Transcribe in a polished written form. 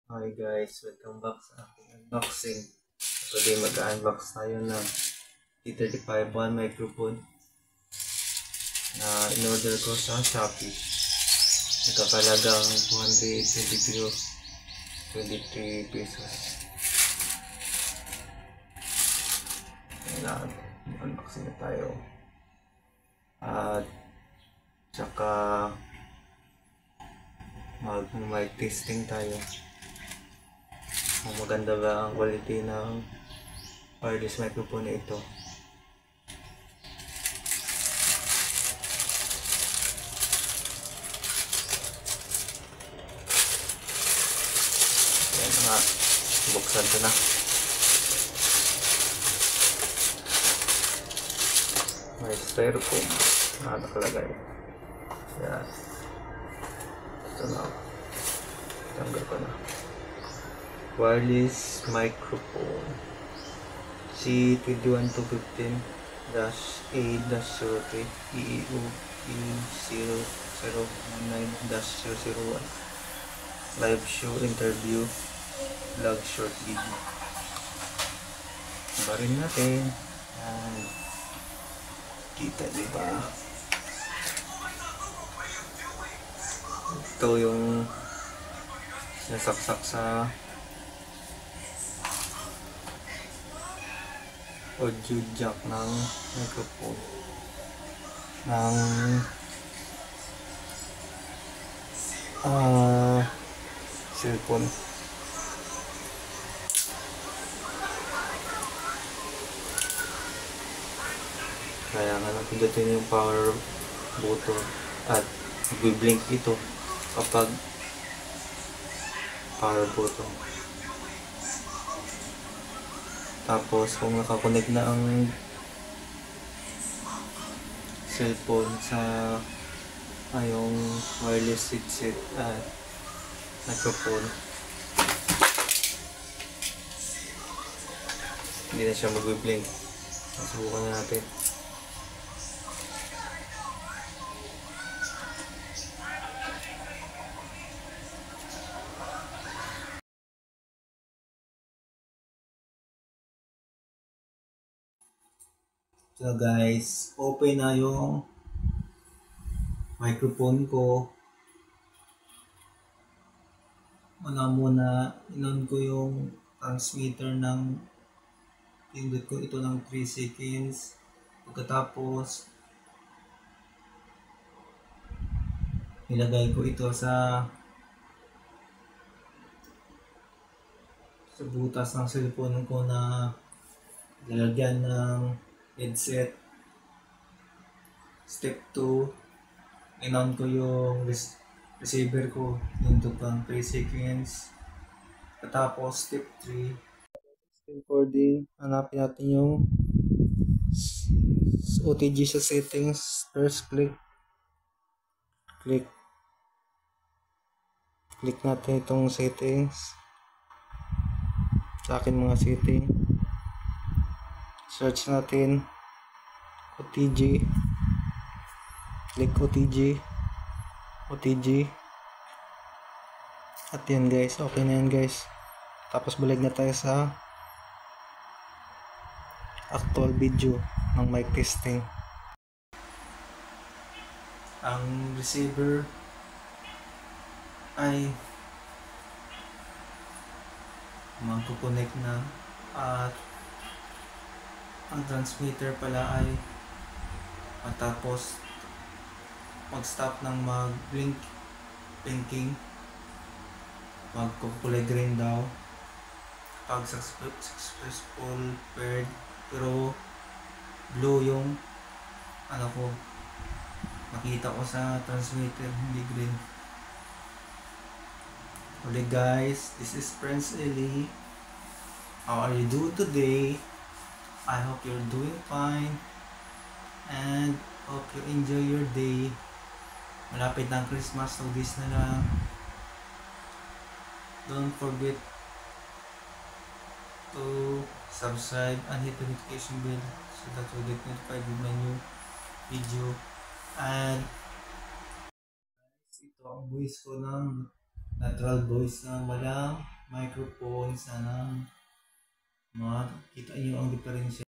Hi guys, welcome back sa aking unboxing. Today mag-unbox tayo ng T35 microphone na in-order ko sa Shopee. Nagkakalagang 223 pesos. Kailangan unboxing na tayo. At saka mag-mic testing tayo. Kung maganda ba ang quality ng wireless microphone na ito. Yan nga, buksan ko na. May styrofoam na nakalagay. Yan. Ito na. Tanggal ko na. Wireless microphone C21215-A-03 EEU E009-001 live show interview vlog short video. Barin natin. Yan. Kita diba? Ito yung nasaksak sa audio jack ng microphone ng cellphone. Kaya nga lang pindutin yung power button at mag-blink ito kapag power button. Tapos kung nakakonect na ang cellphone sa yung wireless headset at microphone, hindi na siya mag-blink. Subukan na natin. So guys, open na yung microphone ko. Muna inon ko yung transmitter ng pindot ko ito ng 3 seconds. Pagkatapos nilagay ko ito sa butas ng cellphone ko na lalagyan ng headset. Step 2, in-on ko yung receiver ko, into pang 3 seconds. Tapos step 3, recording, hanapin natin yung OTG sa settings. First click natin itong settings. Sa akin mga setting, search natin OTG, click OTG at yan guys, okay na yan guys. Tapos balik na tayo sa actual video ng mic testing. Ang receiver ay magkukonect na at ang transmitter pala ay matapos mag-stop ng blinking, magkukulay green daw pag successful paired, pero blue yung ko nakita ko sa transmitter, hindi green. Okay guys, this is Prince Eli. How are you doing today? I hope you're doing fine and hope you enjoy your day. Malapit na ang Christmas, so this na lang. Don't forget to subscribe and hit the notification bell so that you'll get notified with my new video. And ito ang voice ko ng natural voice na walang microphone. Sana makita nyo ang diferensya.